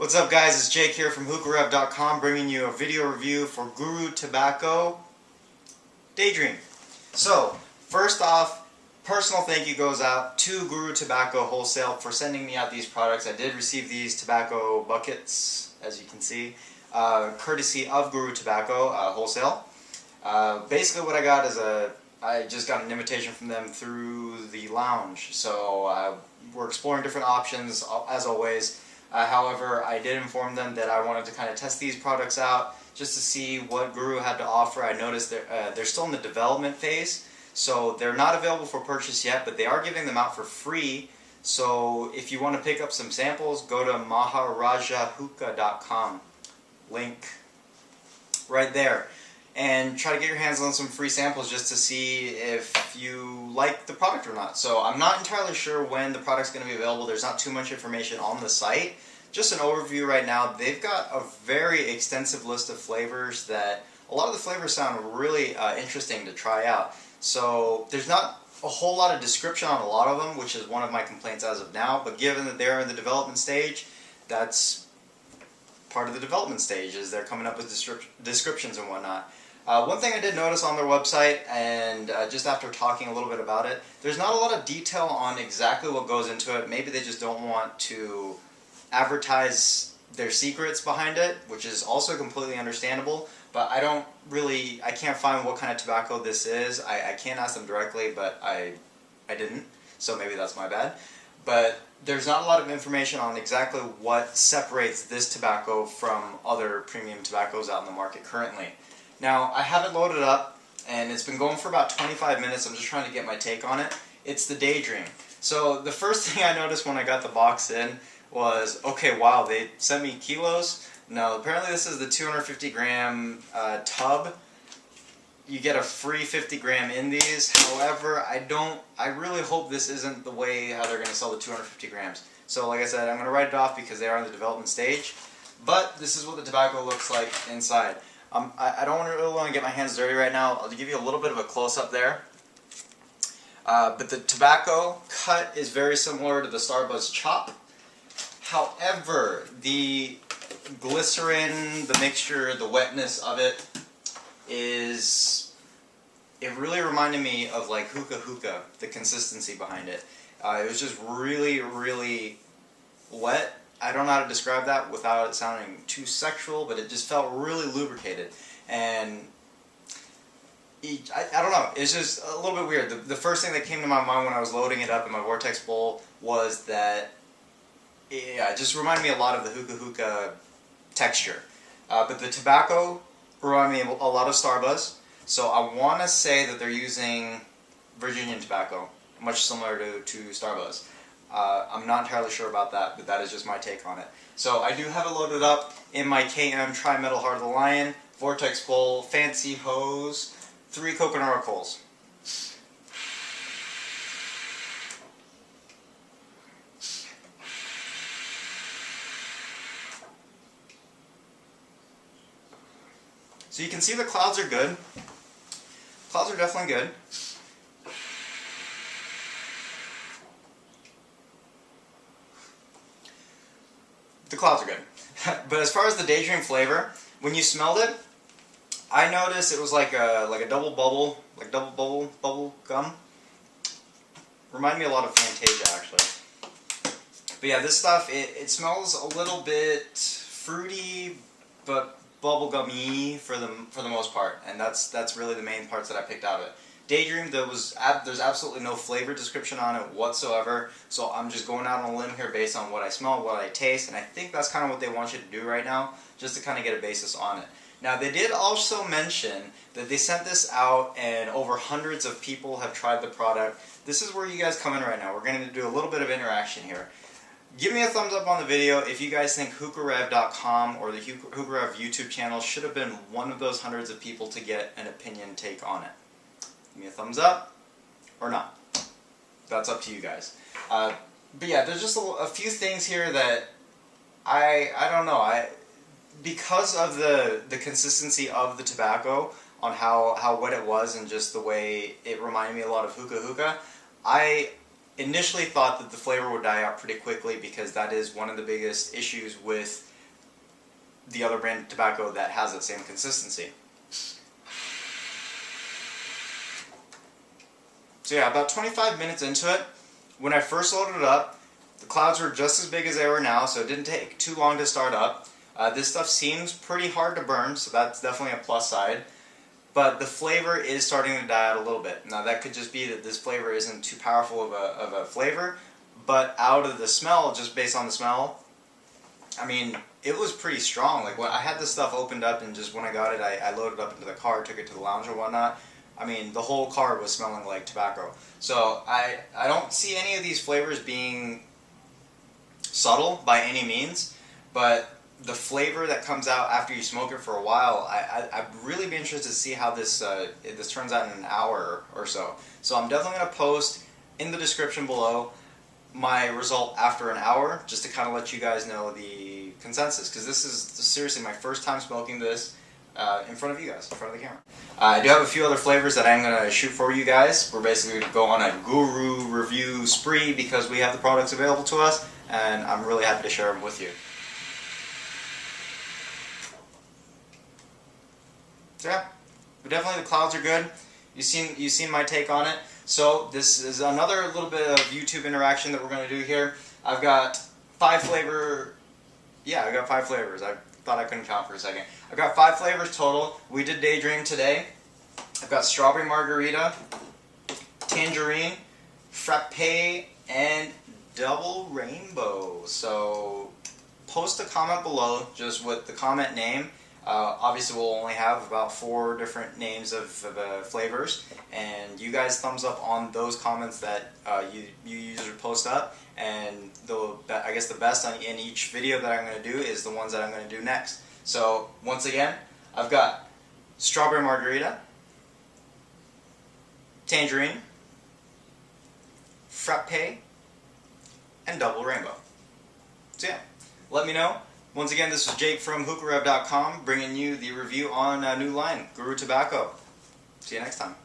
What's up, guys? It's Jake here from HookahRev.com, bringing you a video review for Guru Tobacco Daydream. So, first off, personal thank you goes out to Guru Tobacco Wholesale for sending me out these products. I did receive these tobacco buckets, as you can see, courtesy of Guru Tobacco Wholesale. Basically what I got is I just got an invitation from them through the lounge. So we're exploring different options, as always. However, I did inform them that I wanted to kind of test these products out just to see what Guru had to offer. I noticed they're still in the development phase, so they're not available for purchase yet, but they are giving them out for free. So if you want to pick up some samples, go to maharajahookah.com. Link right there. And try to get your hands on some free samples just to see if you like the product or not. So I'm not entirely sure when the product's going to be available. There's not too much information on the site. Just an overview right now. They've got a very extensive list of flavors that a lot of the flavors sound really interesting to try out. So there's not a whole lot of description on a lot of them, which is one of my complaints as of now. But given that they're in the development stage, that's part of the development stage, is they're coming up with descriptions and whatnot. One thing I did notice on their website, and just after talking a little bit about it, there's not a lot of detail on exactly what goes into it. Maybe they just don't want to advertise their secrets behind it, which is also completely understandable. But I can't find what kind of tobacco this is. I can't ask them directly, but I didn't, so maybe that's my bad. But there's not a lot of information on exactly what separates this tobacco from other premium tobaccos out in the market currently. Now, I have it loaded up, and it's been going for about 25 minutes. I'm just trying to get my take on it. It's the Daydream. So the first thing I noticed when I got the box in was, okay, wow, they sent me kilos. No, apparently this is the 250 gram tub. You get a free 50 gram in these. However, I really hope this isn't the way how they're going to sell the 250 grams. So like I said, I'm going to write it off because they are in the development stage. But this is what the tobacco looks like inside. I don't really want to get my hands dirty right now. I'll give you a little bit of a close-up there. But the tobacco cut is very similar to the Starbuzz Chop. However, the glycerin, the mixture, the wetness of it really reminded me of like hookah, the consistency behind it. It was just really, really wet. I don't know how to describe that without it sounding too sexual, but it just felt really lubricated. And I don't know, it's just a little bit weird. The first thing that came to my mind when I was loading it up in my Vortex bowl was that it just reminded me a lot of the hookah texture. But the tobacco reminded me a lot of Starbuzz. So I want to say that they're using Virginian tobacco, much similar to Starbuzz. I'm not entirely sure about that, but that is just my take on it. So I do have it loaded up in my KM Tri-Metal Heart of the Lion, Vortex Bowl, Fancy Hose, 3 coconut coals. So you can see the clouds are good. Clouds are definitely good. The clouds are good. But as far as the Daydream flavor, when you smelled it, I noticed it was like a double bubble, bubble gum. Reminded me a lot of Fantasia, actually. But yeah, this stuff, it smells a little bit fruity, but bubblegummy for the most part, and that's really the main parts that I picked out of it. Daydream, there's absolutely no flavor description on it whatsoever, so I'm just going out on a limb here based on what I smell, what I taste, and I think that's kind of what they want you to do right now, just to kind of get a basis on it. Now, they did also mention that they sent this out and over hundreds of people have tried the product. This is where you guys come in right now. We're going to do a little bit of interaction here. Give me a thumbs up on the video if you guys think HookahRev.com or the HookahRev YouTube channel should have been one of those hundreds of people to get an opinion take on it. Give me a thumbs up or not. That's up to you guys. But yeah, there's just a few things here that I don't know. Because of the consistency of the tobacco, on how wet it was and just the way it reminded me a lot of hookah, I initially thought that the flavor would die out pretty quickly because that is one of the biggest issues with the other brand tobacco that has that same consistency. So yeah, about 25 minutes into it, when I first loaded it up, the clouds were just as big as they are now, so it didn't take too long to start up. This stuff seems pretty hard to burn, so that's definitely a plus side. But the flavor is starting to die out a little bit. Now that could just be that this flavor isn't too powerful of a flavor, but out of the smell, just based on the smell, I mean, it was pretty strong. Like when I had this stuff opened up and just when I got it, I loaded it up into the car, took it to the lounge and whatnot. I mean, the whole car was smelling like tobacco. So I don't see any of these flavors being subtle by any means, but the flavor that comes out after you smoke it for a while, I'd really be interested to see how this turns out in an hour or so. So I'm definitely going to post in the description below my result after an hour, just to kind of let you guys know the consensus, because this is seriously my first time smoking this in front of you guys, in front of the camera. I do have a few other flavors that I'm going to shoot for you guys. We're basically going to go on a guru review spree because we have the products available to us, and I'm really happy to share them with you. So yeah, but definitely the clouds are good. You've seen my take on it. So this is another little bit of YouTube interaction that we're going to do here. I've got 5 flavor. Yeah, I got 5 flavors. I thought I couldn't count for a second. I've got 5 flavors total. We did Daydream today. I've got strawberry margarita, tangerine, frappe, and double rainbow. So post a comment below just with the comment name. Obviously we'll only have about 4 different names of flavors, and you guys thumbs up on those comments that you user post up, and I guess the best in each video that I'm going to do is the ones that I'm going to do next. So once again, I've got strawberry margarita, tangerine, frappe, and double rainbow. So yeah, let me know. Once again, this is Jake from HookahRev.com bringing you the review on a new line, Guru Tobacco. See you next time.